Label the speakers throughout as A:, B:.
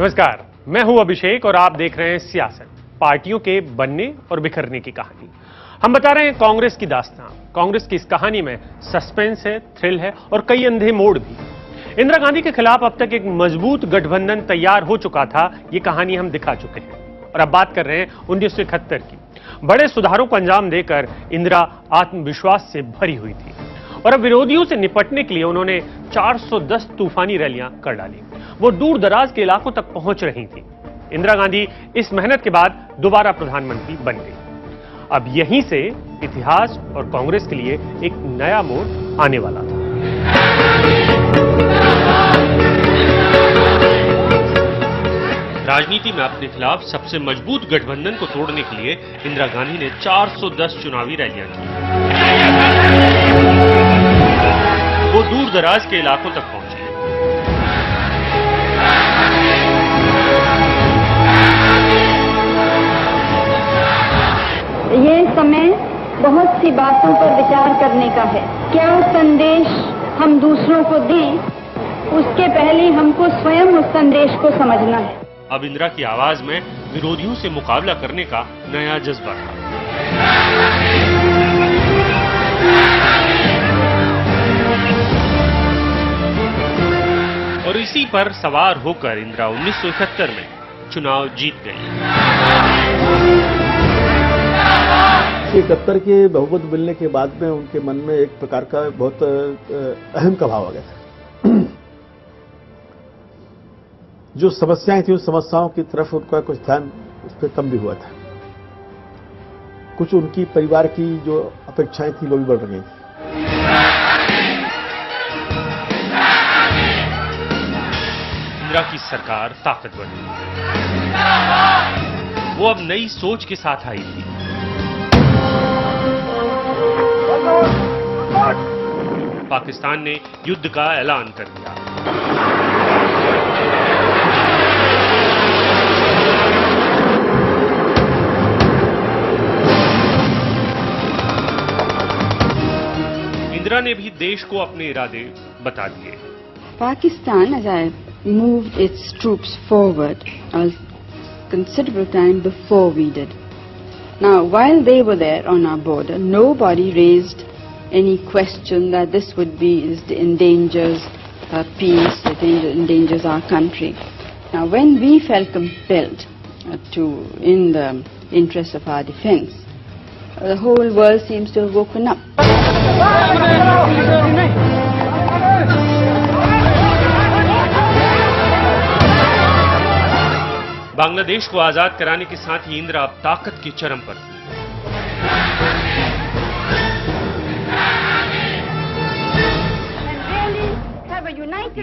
A: नमस्कार, मैं हूं अभिषेक और आप देख रहे हैं सियासत, पार्टियों के बनने और बिखरने की कहानी। हम बता रहे हैं कांग्रेस की दास्तान। कांग्रेस की इस कहानी में सस्पेंस है, थ्रिल है और कई अंधे मोड़ भी। इंदिरा गांधी के खिलाफ अब तक एक मजबूत गठबंधन तैयार हो चुका था, ये कहानी हम दिखा चुके हैं। और अब बात कर रहे हैं 1971 की। बड़े सुधारों को अंजाम देकर इंदिरा आत्मविश्वास से भरी हुई थी और अब विरोधियों से निपटने के लिए उन्होंने 410 तूफानी रैलियां कर डाली। वो दूर दराज के इलाकों तक पहुंच रही थी। इंदिरा गांधी इस मेहनत के बाद दोबारा प्रधानमंत्री बन गई। अब यहीं से इतिहास और कांग्रेस के लिए एक नया मोड़ आने वाला था। राजनीति में अपने खिलाफ सबसे मजबूत गठबंधन को तोड़ने के लिए इंदिरा गांधी ने 410 चुनावी रैलियां की। वो दूर दराज के इलाकों तक पहुंची।
B: ये समय बहुत सी बातों पर विचार करने का है। क्या संदेश हम दूसरों को दें, उसके पहले हमको स्वयं उस संदेश को समझना है।
A: अब इंदिरा की आवाज में विरोधियों से मुकाबला करने का नया जज्बा था। और इसी पर सवार होकर इंदिरा 1971 में चुनाव जीत गई।
C: 71 के बहुमत मिलने के बाद में उनके मन में एक प्रकार का बहुत अहम का भाव आ गया था। जो समस्याएं थी उस समस्याओं की तरफ उनका कुछ ध्यान उस पर कम भी हुआ था। कुछ उनकी परिवार की जो अपेक्षाएं थी वो भी बढ़ रही थी।
A: इंदिरा की सरकार ताकतवर थी। वो अब नई सोच के साथ आई थी। पाकिस्तान ने युद्ध का ऐलान कर दिया। इंदिरा ने भी देश को अपने इरादे बता दिए।
D: Pakistan, as I moved its troops forward, a considerable time before we did. Now, while they were there on our border, nobody raised any question that this would be endangers peace, it endangers our country. Now, when we felt compelled to, in the interest of our defense, the whole world seems to have woken up.
A: Bangladesh को आजाद कराने के साथ ही इंदिरा अब ताकत की चरम पर थी।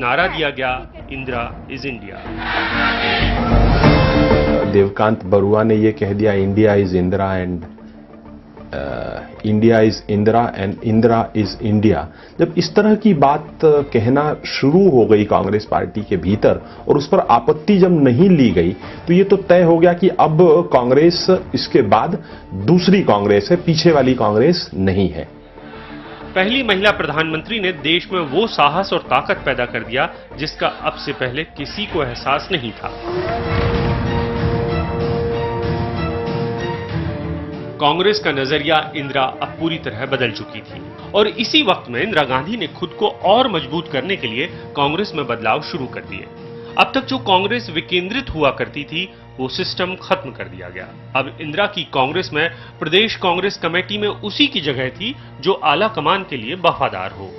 A: नारा दिया गया, इंदिरा इज इंडिया।
E: देवकांत बरुआ ने ये कह दिया, India is Indira and India is Indira and Indira is India. जब इस तरह की बात कहना शुरू हो गई कांग्रेस पार्टी के भीतर और उस पर आपत्ति जब नहीं ली गई तो ये तो तय हो गया कि अब कांग्रेस इसके बाद दूसरी कांग्रेस है, पीछे वाली कांग्रेस नहीं है।
A: पहली महिला प्रधानमंत्री ने देश में वो साहस और ताकत पैदा कर दिया जिसका अब से पहले किसी को एहसास नहीं था। कांग्रेस का नजरिया इंदिरा अब पूरी तरह बदल चुकी थी और इसी वक्त में इंदिरा गांधी ने खुद को और मजबूत करने के लिए कांग्रेस में बदलाव शुरू कर दिए। अब तक जो कांग्रेस विकेंद्रित हुआ करती थी वो सिस्टम खत्म कर दिया गया। अब इंदिरा की कांग्रेस में प्रदेश कांग्रेस कमेटी में उसी की जगह थी जो आला कमान के लिए वफादार हो।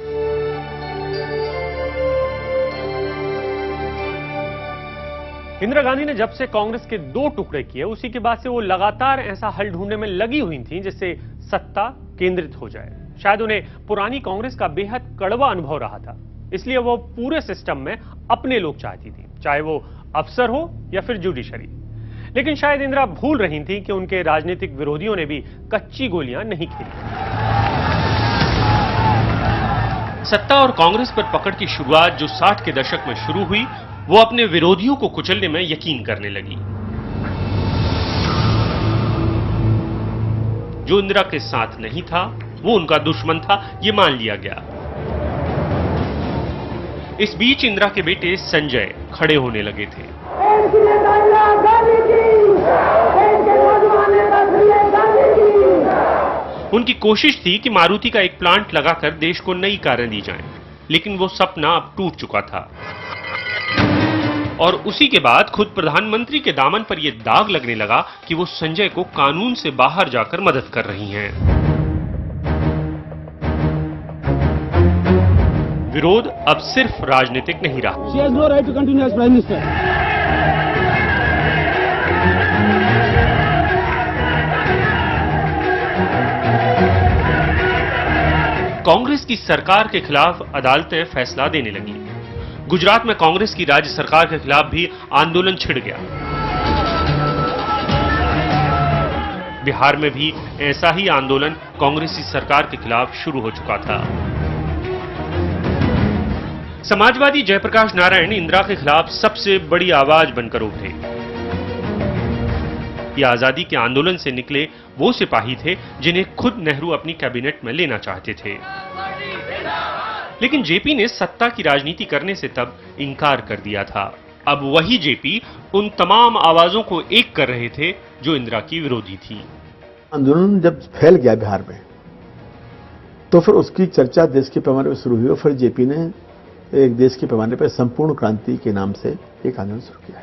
A: इंदिरा गांधी ने जब से कांग्रेस के 2 टुकड़े किए उसी के बाद से वो लगातार ऐसा हल ढूंढने में लगी हुई थी जिससे सत्ता केंद्रित हो जाए। शायद उन्हें पुरानी कांग्रेस का बेहद कड़वा अनुभव रहा था, इसलिए वो पूरे सिस्टम में अपने लोग चाहती थी, चाहे वो अफसर हो या फिर जुडिशरी। लेकिन शायद इंदिरा भूल रही थी कि उनके राजनीतिक विरोधियों ने भी कच्ची गोलियां नहीं खेली। सत्ता और कांग्रेस पर पकड़ की शुरुआत जो 60 के दशक में शुरू हुई वो अपने विरोधियों को कुचलने में यकीन करने लगी। जो इंदिरा के साथ नहीं था वो उनका दुश्मन था, ये मान लिया गया। इस बीच इंदिरा के बेटे संजय खड़े होने लगे थे। उनकी कोशिश थी कि मारुति का एक प्लांट लगाकर देश को नई कारें दी जाएं, लेकिन वो सपना अब टूट चुका था। और उसी के बाद खुद प्रधानमंत्री के दामन पर यह दाग लगने लगा कि वो संजय को कानून से बाहर जाकर मदद कर रही हैं। विरोध अब सिर्फ राजनीतिक नहीं रहा।
F: She has no right to continue as Prime Minister.
A: Congress की सरकार के खिलाफ अदालतें फैसला देने लगी। गुजरात में कांग्रेस की राज्य सरकार के खिलाफ भी आंदोलन छिड़ गया। बिहार में भी ऐसा ही आंदोलन कांग्रेसी सरकार के खिलाफ शुरू हो चुका था। समाजवादी जयप्रकाश नारायण इंदिरा के खिलाफ सबसे बड़ी आवाज बनकर उभरे। ये आजादी के आंदोलन से निकले वो सिपाही थे जिन्हें खुद नेहरू अपनी कैबिनेट में लेना चाहते थे, लेकिन जेपी ने सत्ता की राजनीति करने से तब इंकार कर दिया था। अब वही जेपी उन तमाम आवाजों को एक कर रहे थे जो इंदिरा की विरोधी थी।
C: आंदोलन जब फैल गया बिहार में, तो फिर उसकी चर्चा देश के पैमाने पर शुरू हुई और फिर जेपी ने एक देश के पैमाने पर संपूर्ण क्रांति के नाम से एक आंदोलन शुरू किया।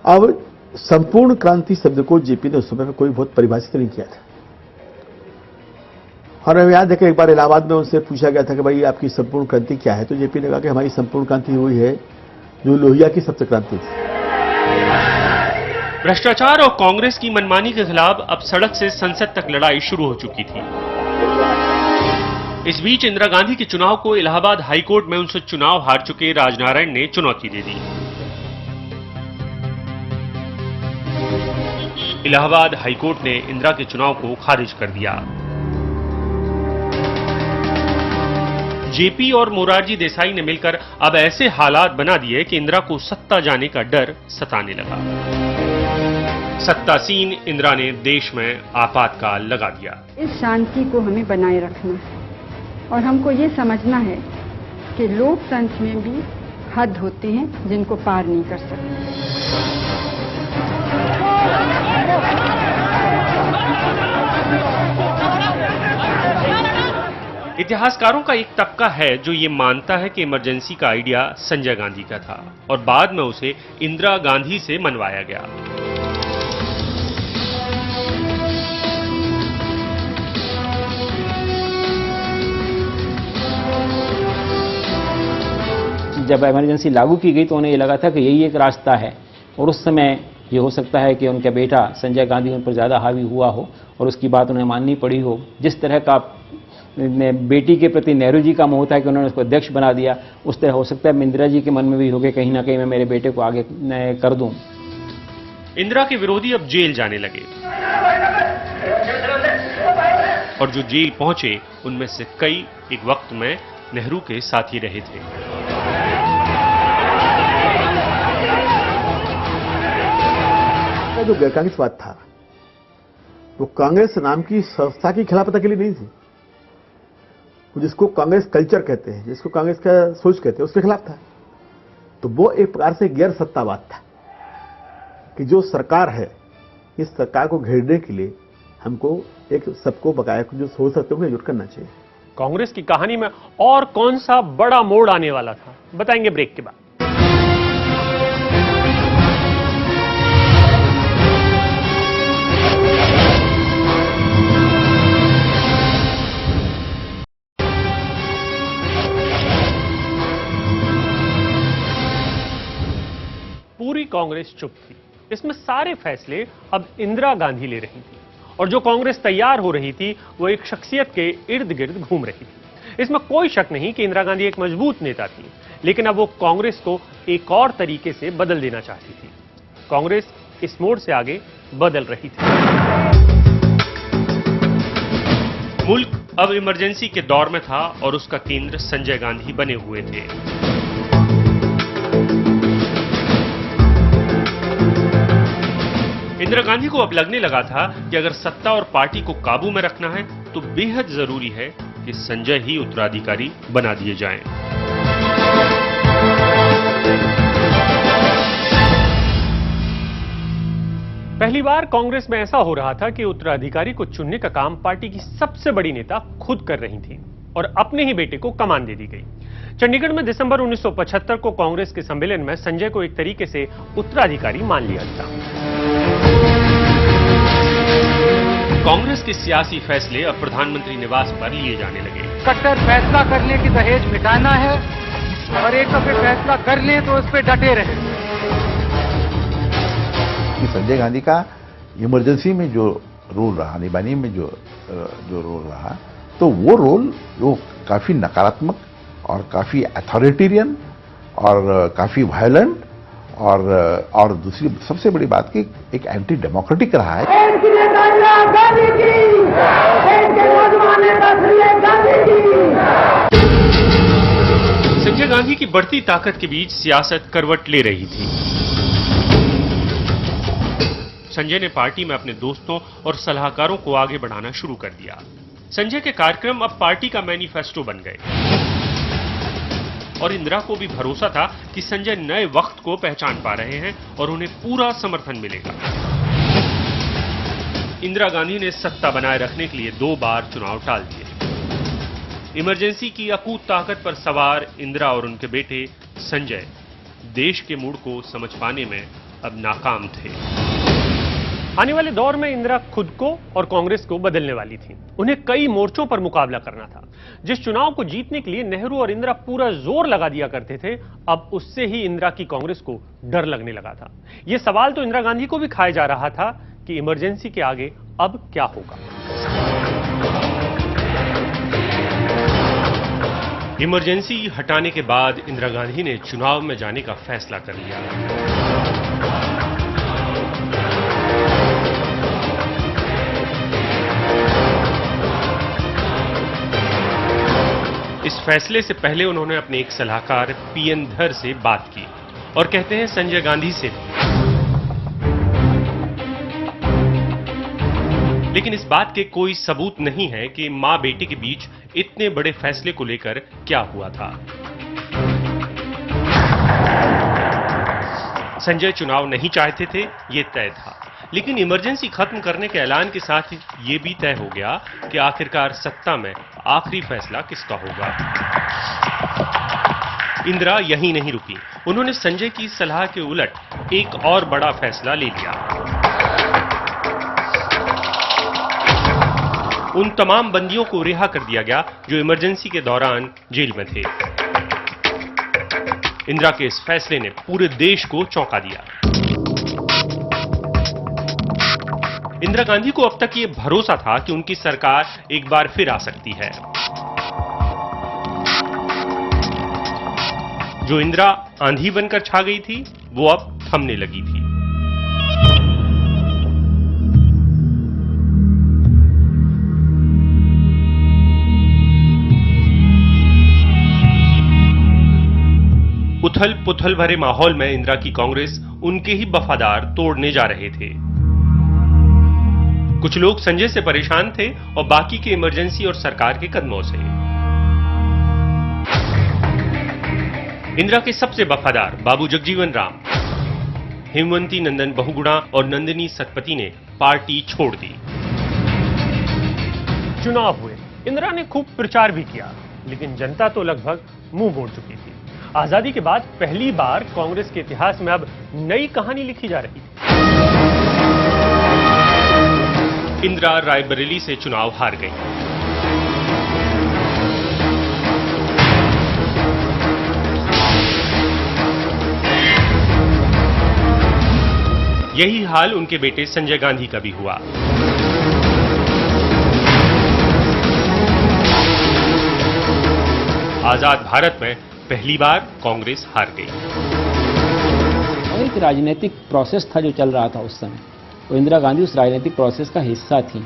C: अब संपूर्ण क्रांति शब्द को जेपी ने उस समय कोई बहुत परिभाषित नहीं किया था। और हमें याद है कि एक बार इलाहाबाद में उनसे पूछा गया था कि भाई आपकी संपूर्ण क्रांति क्या है, तो जेपी ने कहा कि हमारी संपूर्ण क्रांति हुई है जो लोहिया की सप्त क्रांति थी।
A: भ्रष्टाचार और कांग्रेस की मनमानी के खिलाफ अब सड़क से संसद तक लड़ाई शुरू हो चुकी थी। इस बीच इंदिरा गांधी के चुनाव को इलाहाबाद हाईकोर्ट में उनसे चुनाव हार चुके राजनारायण ने चुनौती दे दी। इलाहाबाद हाईकोर्ट ने इंदिरा के चुनाव को खारिज कर दिया। जेपी और मोरारजी देसाई ने मिलकर अब ऐसे हालात बना दिए कि इंदिरा को सत्ता जाने का डर सताने लगा। सत्तासीन इंदिरा ने देश में आपातकाल लगा दिया।
D: इस शांति को हमें बनाए रखना है और हमको ये समझना है कि लोकतंत्र में भी हद होते हैं जिनको पार नहीं कर सकते।
A: इतिहासकारों का एक तबका है जो ये मानता है कि इमरजेंसी का आइडिया संजय गांधी का था और बाद में उसे इंदिरा गांधी से मनवाया गया।
F: जब इमरजेंसी लागू की गई तो उन्हें ये लगा था कि यही एक रास्ता है, और उस समय ये हो सकता है कि उनका बेटा संजय गांधी उन पर ज़्यादा हावी हुआ हो और उसकी बात उन्हें माननी पड़ी हो। जिस तरह का बेटी के प्रति नेहरू जी का मोह था कि उन्होंने उसको अध्यक्ष बना दिया, उस तरह हो सकता है इंदिरा जी के मन में भी हो गया कहीं ना कहीं मैं मेरे बेटे को आगे कर दूं।
A: इंदिरा के विरोधी अब जेल जाने लगे और जो जेल पहुंचे उनमें से कई एक वक्त में नेहरू के साथी रहे थे।
C: जो गैरकांग्रेसवाद था वो कांग्रेस नाम की संस्था की खिलाफत के लिए नहीं थी, जिसको कांग्रेस कल्चर कहते हैं, जिसको कांग्रेस का सोच कहते हैं, उसके खिलाफ था। तो वो एक प्रकार से गैर सत्तावाद था कि जो सरकार है इस सरकार को घेरने के लिए हमको एक सबको बकाया जो सोच सकते हो एकजुट करना चाहिए।
A: कांग्रेस की कहानी में और कौन सा बड़ा मोड़ आने वाला था, बताएंगे ब्रेक के बाद। पूरी कांग्रेस चुप थी। इसमें सारे फैसले अब इंदिरा गांधी ले रही थी और जो कांग्रेस तैयार हो रही थी वो एक शख्सियत के इर्द गिर्द घूम रही थी। इसमें कोई शक नहीं कि इंदिरा गांधी एक मजबूत नेता थी, लेकिन अब वो कांग्रेस को एक और तरीके से बदल देना चाहती थी। कांग्रेस इस मोड़ से आगे बदल रही थी। मुल्क अब इमरजेंसी के दौर में था और उसका केंद्र संजय गांधी बने हुए थे। इंदिरा गांधी को अब लगने लगा था कि अगर सत्ता और पार्टी को काबू में रखना है तो बेहद जरूरी है कि संजय ही उत्तराधिकारी बना दिए जाएं। पहली बार कांग्रेस में ऐसा हो रहा था कि उत्तराधिकारी को चुनने का काम पार्टी की सबसे बड़ी नेता खुद कर रही थी और अपने ही बेटे को कमान दे दी गई। चंडीगढ़ में दिसंबर 1975 को कांग्रेस के सम्मेलन में संजय को एक तरीके से उत्तराधिकारी मान लिया गया। कांग्रेस के सियासी फैसले अब प्रधानमंत्री निवास पर लिए जाने लगे।
G: कट्टर फैसला करने की दहेज मिटाना है और एक दफे फैसला कर ले तो उस पर डटे रहे।
H: कि संजय गांधी का इमरजेंसी में जो रोल रहा, निबानी में जो रोल रहा, तो वो रोल वो काफी नकारात्मक और काफी अथॉरिटेरियन और काफी वायलेंट और दूसरी सबसे बड़ी बात कि एक एंटी डेमोक्रेटिक रहा है।
A: संजय गांधी की बढ़ती ताकत के बीच सियासत करवट ले रही थी। संजय ने पार्टी में अपने दोस्तों और सलाहकारों को आगे बढ़ाना शुरू कर दिया। संजय के कार्यक्रम अब पार्टी का मैनिफेस्टो बन गए और इंदिरा को भी भरोसा था कि संजय नए वक्त को पहचान पा रहे हैं और उन्हें पूरा समर्थन मिलेगा। इंदिरा गांधी ने सत्ता बनाए रखने के लिए 2 बार चुनाव टाल दिए। इमरजेंसी की अकूत ताकत पर सवार इंदिरा और उनके बेटे संजय देश के मूड को समझ पाने में अब नाकाम थे। आने वाले दौर में इंदिरा खुद को और कांग्रेस को बदलने वाली थी। उन्हें कई मोर्चों पर मुकाबला करना था। जिस चुनाव को जीतने के लिए नेहरू और इंदिरा पूरा जोर लगा दिया करते थे, अब उससे ही इंदिरा की कांग्रेस को डर लगने लगा था। यह सवाल तो इंदिरा गांधी को भी खाया जा रहा था कि इमरजेंसी के आगे अब क्या होगा। इमरजेंसी हटाने के बाद इंदिरा गांधी ने चुनाव में जाने का फैसला कर लिया। इस फैसले से पहले उन्होंने अपने एक सलाहकार पीएन धर से बात की और कहते हैं संजय गांधी से, लेकिन इस बात के कोई सबूत नहीं है कि मां बेटे के बीच इतने बड़े फैसले को लेकर क्या हुआ था। संजय चुनाव नहीं चाहते थे, ये तय था, लेकिन इमरजेंसी खत्म करने के ऐलान के साथ ये भी तय हो गया कि आखिरकार सत्ता में आखिरी फैसला किसका होगा। इंदिरा यहीं नहीं रुकी। उन्होंने संजय की सलाह के उलट एक और बड़ा फैसला ले लिया। उन तमाम बंदियों को रिहा कर दिया गया जो इमरजेंसी के दौरान जेल में थे। इंदिरा के इस फैसले ने पूरे देश को चौंका दिया। इंदिरा गांधी को अब तक ये भरोसा था कि उनकी सरकार एक बार फिर आ सकती है। जो इंदिरा आंधी बनकर छा गई थी, वो अब थमने लगी थी। उथल पुथल भरे माहौल में इंदिरा की कांग्रेस उनके ही वफादार तोड़ने जा रहे थे। कुछ लोग संजय से परेशान थे और बाकी के इमरजेंसी और सरकार के कदमों से। इंदिरा के सबसे वफादार बाबू जगजीवन राम, हेमवंती नंदन बहुगुणा और नंदिनी सतपथी ने पार्टी छोड़ दी। चुनाव हुए, इंदिरा ने खूब प्रचार भी किया, लेकिन जनता तो लगभग मुंह मोड़ चुकी थी। आजादी के बाद पहली बार कांग्रेस के इतिहास में अब नई कहानी लिखी जा रही थी। इंदिरा रायबरेली से चुनाव हार गई। यही हाल उनके बेटे संजय गांधी का भी हुआ। आजाद भारत में पहली बार कांग्रेस हार गई।
F: और एक राजनीतिक प्रोसेस था जो चल रहा था उस समय, और इंदिरा गांधी उस राजनीतिक प्रोसेस का हिस्सा थी,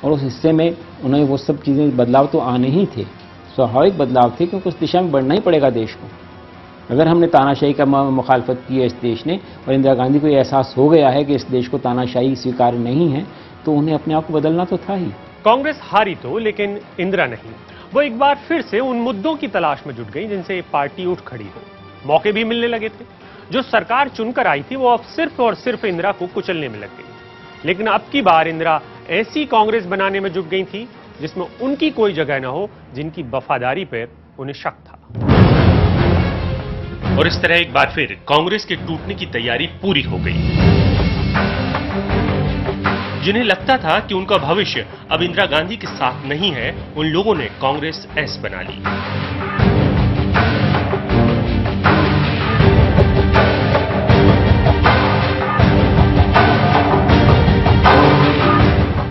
F: और उस हिस्से में उन्हें वो सब चीज़ें बदलाव तो आने ही थे, स्वाभाविक बदलाव थे, क्योंकि उस दिशा में बढ़ना ही पड़ेगा देश को। अगर हमने तानाशाही का मुखालफत की है इस देश ने, और इंदिरा गांधी को ये एहसास हो गया है कि इस देश को तानाशाही स्वीकार नहीं है, तो उन्हें अपने आप को बदलना तो था ही।
A: कांग्रेस हारी तो, लेकिन इंदिरा नहीं। वो एक बार फिर से उन मुद्दों की तलाश में जुट गई जिनसे पार्टी उठ खड़ी हो। मौके भी मिलने लगे थे। जो सरकार चुनकर आई थी, वो अब सिर्फ और सिर्फ इंदिरा को कुचलने में लग गई। लेकिन अब की बार इंदिरा ऐसी कांग्रेस बनाने में जुट गई थी जिसमें उनकी कोई जगह न हो, जिनकी वफादारी पर उन्हें शक था। और इस तरह एक बार फिर कांग्रेस के टूटने की तैयारी पूरी हो गई। जिन्हें लगता था कि उनका भविष्य अब इंदिरा गांधी के साथ नहीं है, उन लोगों ने कांग्रेस एस बना ली।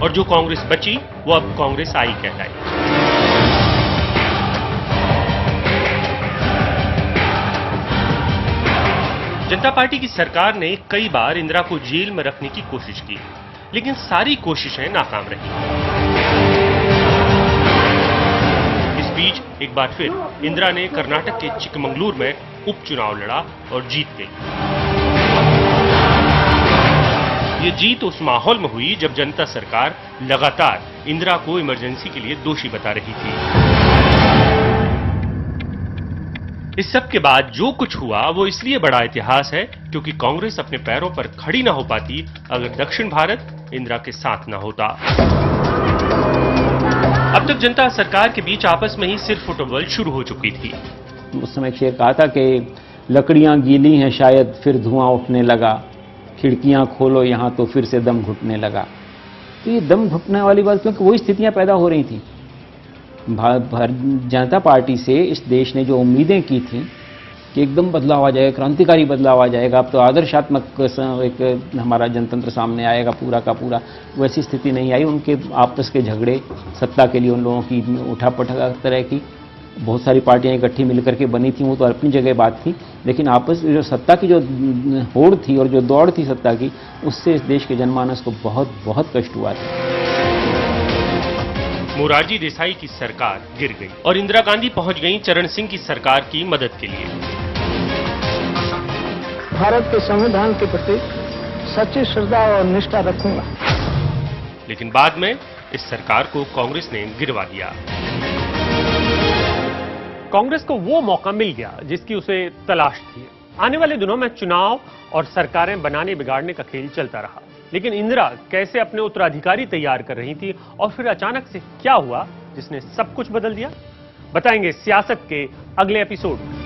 A: और जो कांग्रेस बची वो अब कांग्रेस आई कहलाई। जनता पार्टी की सरकार ने कई बार इंदिरा को जेल में रखने की कोशिश की, लेकिन सारी कोशिशें नाकाम रही। इस बीच एक बार फिर इंदिरा ने कर्नाटक के चिकमंगलुरु में उपचुनाव लड़ा और जीत गई। ये जीत उस माहौल में हुई जब जनता सरकार लगातार इंदिरा को इमरजेंसी के लिए दोषी बता रही थी। इस सब के बाद जो कुछ हुआ वो इसलिए बड़ा इतिहास है क्योंकि कांग्रेस अपने पैरों पर खड़ी ना हो पाती अगर दक्षिण भारत इंदिरा के साथ ना होता। अब तक जनता सरकार के बीच आपस में ही सिर फुटबॉल शुरू हो चुकी थी।
F: उस समय शेर कहा था कि लकड़ियां गीली हैं शायद फिर धुआं उठने लगा, खिड़कियां खोलो यहां तो फिर से दम घुटने लगा। तो ये दम घुटने वाली बात, क्योंकि वही स्थितियां पैदा हो रही थी। जनता पार्टी से इस देश ने जो उम्मीदें की थी कि एकदम बदलाव आ जाएगा, क्रांतिकारी बदलाव आ जाएगा, अब तो आदर्शात्मक एक हमारा जनतंत्र सामने आएगा पूरा का पूरा, वैसी स्थिति नहीं आई। उनके आपस के झगड़े, सत्ता के लिए उन लोगों की उठापटक तरह की बहुत सारी पार्टियां इकट्ठी मिलकर के बनी थी, वो तो अपनी जगह बात थी, लेकिन आपस में जो सत्ता की जो होड़ थी और जो दौड़ थी सत्ता की, उससे इस देश के जनमानस को बहुत बहुत कष्ट हुआ था।
A: मोरारजी देसाई की सरकार गिर गई और इंदिरा गांधी पहुंच गईं चरण सिंह की सरकार की मदद के लिए।
I: भारत के संविधान के प्रति सच्ची श्रद्धा और निष्ठा रखूंगा।
A: लेकिन बाद में इस सरकार को कांग्रेस ने गिरवा दिया। कांग्रेस को वो मौका मिल गया जिसकी उसे तलाश थी। आने वाले दिनों में चुनाव और सरकारें बनाने बिगाड़ने का खेल चलता रहा, लेकिन इंदिरा कैसे अपने उत्तराधिकारी तैयार कर रही थी और फिर अचानक से क्या हुआ जिसने सब कुछ बदल दिया, बताएंगे सियासत के अगले एपिसोड में।